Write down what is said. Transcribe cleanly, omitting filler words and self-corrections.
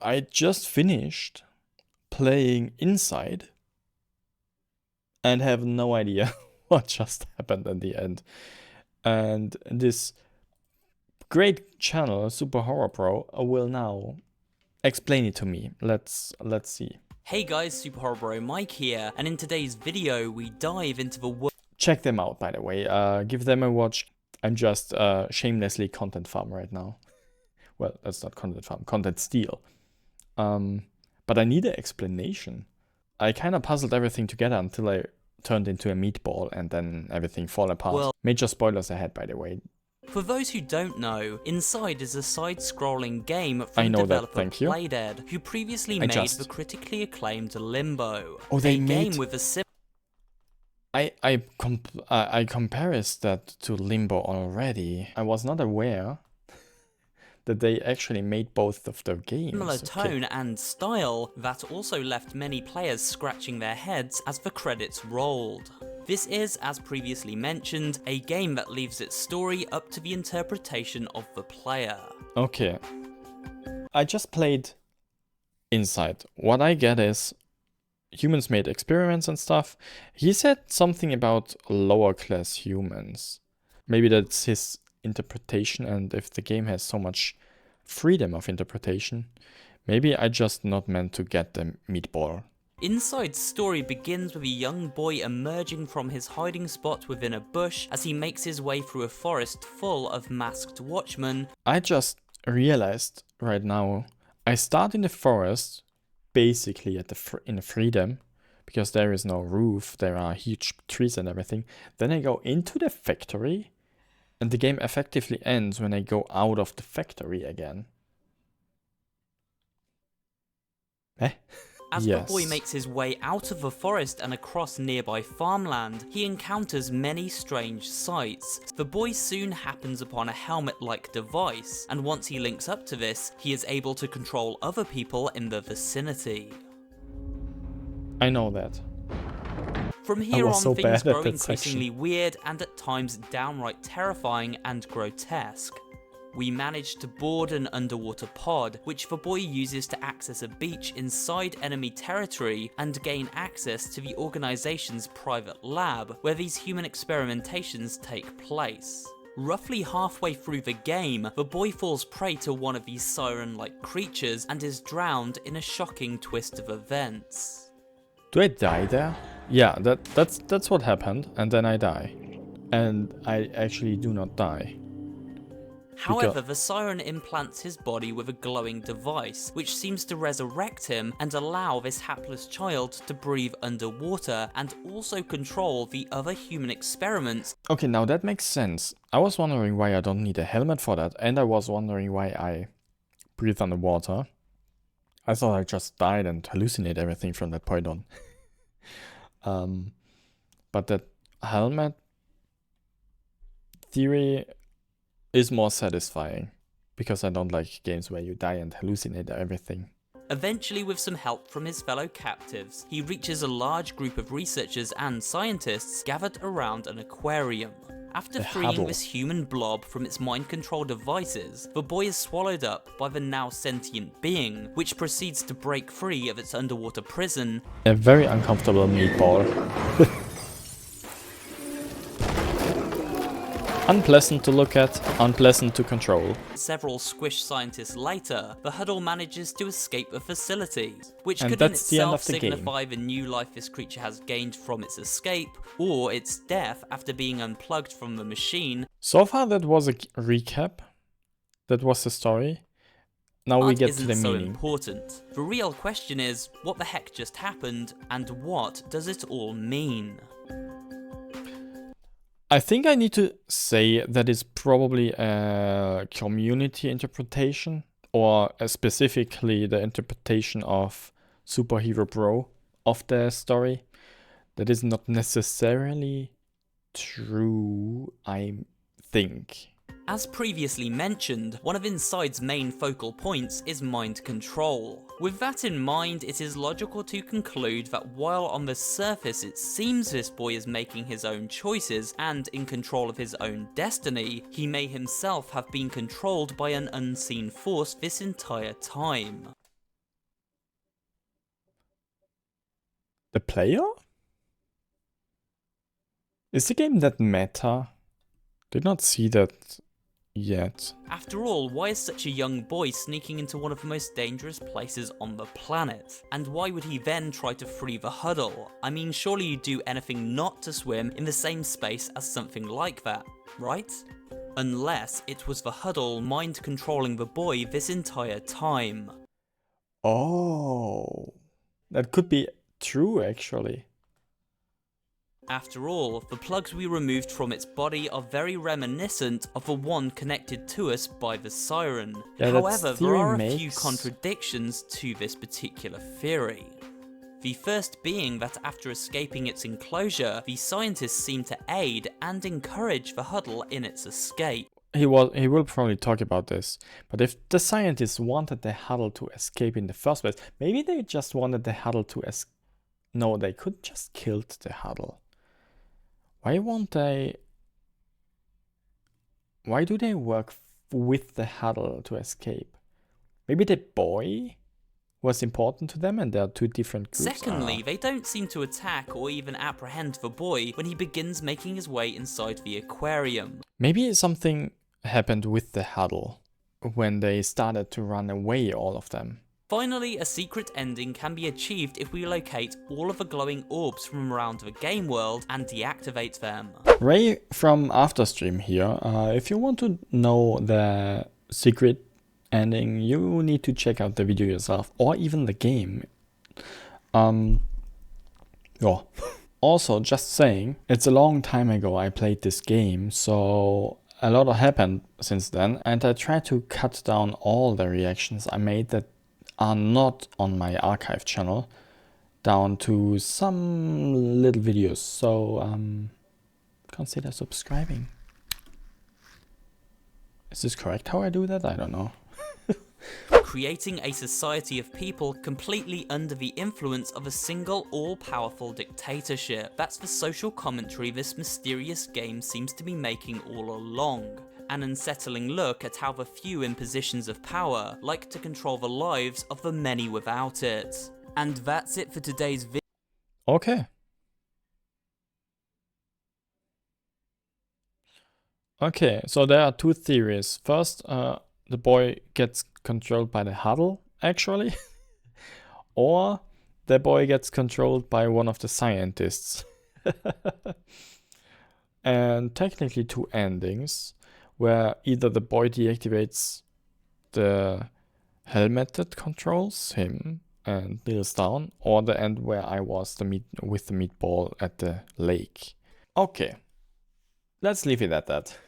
I just finished playing Inside and have no idea what just happened at the end. And this great channel, Super Horror Pro, will now explain it to me. Let's see. Hey guys, Super Horror Bro Mike here, and in today's video we dive into the world. Check them out, by the way. Give them a watch. I'm just shamelessly content farm right now. Well, that's not content farm, content steal. But I need an explanation. I kind of puzzled everything together until I turned into a meatball and then everything fall apart. Well, major spoilers ahead, by the way. For those who don't know, Inside is a side-scrolling game from developer Playdead, who previously made the critically acclaimed Limbo. Oh, they a made... game with a I compare that to Limbo already. I was not aware that they actually made both of their games. Similar tone and style that also left many players scratching their heads as the credits rolled. This is, as previously mentioned, a game that leaves its story up to the interpretation of the player. Okay. I just played Inside. What I get is humans made experiments and stuff. He said something about lower class humans. Maybe that's his interpretation, and if the game has so much freedom of interpretation, maybe I just not meant to get the meatball. Inside's story begins with a young boy emerging from his hiding spot within a bush as he makes his way through a forest full of masked watchmen. I just realized right now, I start in the forest, basically at in the freedom, because there is no roof, there are huge trees and everything. Then I go into the factory, and the game effectively ends when I go out of the factory again. Eh? As the boy makes his way out of the forest and across nearby farmland, he encounters many strange sights. The boy soon happens upon a helmet-like device, and once he links up to this, he is able to control other people in the vicinity. I know that. From here on, things grow increasingly weird and at times downright terrifying and grotesque. We manage to board an underwater pod, which the boy uses to access a beach inside enemy territory and gain access to the organization's private lab, where these human experimentations take place. Roughly halfway through the game, the boy falls prey to one of these siren-like creatures and is drowned in a shocking twist of events. Do I die there? Yeah, that's what happened, and then I die. And I actually do not die. However, the siren implants his body with a glowing device, which seems to resurrect him and allow this hapless child to breathe underwater and also control the other human experiments. Okay, now that makes sense. I was wondering why I don't need a helmet for that, and I was wondering why I breathe underwater. I thought I just died and hallucinate everything from that point on. But that helmet theory is more satisfying, because I don't like games where you die and hallucinate everything. Eventually, with some help from his fellow captives, he reaches a large group of researchers and scientists gathered around an aquarium. After freeing this human blob from its mind control devices, the boy is swallowed up by the now sentient being, which proceeds to break free of its underwater prison. A very uncomfortable meatball. Unpleasant to look at, unpleasant to control. Several Squish scientists later, the Huddle manages to escape the facility, which could in itself signify the new life this creature has gained from its escape, or its death after being unplugged from the machine. So far that was a recap. That was the story. Now we get to the meaning. Important. The real question is, what the heck just happened, and what does it all mean? I think I need to say that it's probably a community interpretation, or specifically the interpretation of Super Hero Bro of the story. That is not necessarily true, I think. As previously mentioned, one of Inside's main focal points is mind control. With that in mind, it is logical to conclude that while on the surface it seems this boy is making his own choices and in control of his own destiny, he may himself have been controlled by an unseen force this entire time. The player? Is the game that meta? Did not see that yet. After all, why is such a young boy sneaking into one of the most dangerous places on the planet? And why would he then try to free the huddle? I mean, surely you'd do anything not to swim in the same space as something like that, right? Unless it was the huddle mind controlling the boy this entire time. Oh, that could be true actually. After all, the plugs we removed from its body are very reminiscent of the one connected to us by the siren. Yeah, however, there are a few contradictions to this particular theory. The first being that after escaping its enclosure, the scientists seem to aid and encourage the huddle in its escape. He will probably talk about this, but if the scientists wanted the huddle to escape in the first place, maybe they just wanted the huddle to escape. No, they could just killed the huddle. Why do they work with the huddle to escape? Maybe the boy was important to them and there are two different groups. Secondly, they don't seem to attack or even apprehend the boy when he begins making his way inside the aquarium. Maybe something happened with the huddle when they started to run away, all of them. Finally, a secret ending can be achieved if we locate all of the glowing orbs from around the game world and deactivate them. Ray from Afterstream here. If you want to know the secret ending, you need to check out the video yourself or even the game. Yeah. Also, just saying, it's a long time ago I played this game, so a lot happened since then, and I tried to cut down all the reactions I made that are not on my archive channel down to some little videos, so consider subscribing. Is this correct how I do that? I don't know. Creating a society of people completely under the influence of a single all-powerful dictatorship. That's the social commentary this mysterious game seems to be making all along. An unsettling look at how the few in positions of power like to control the lives of the many without it. And that's it for today's video. Okay. Okay, so there are two theories. First, the boy gets controlled by the huddle, actually. Or the boy gets controlled by one of the scientists. And technically two endings, where either the boy deactivates the helmet that controls him and kneels down, or the end where I was with the meatball at the lake. Okay, let's leave it at that.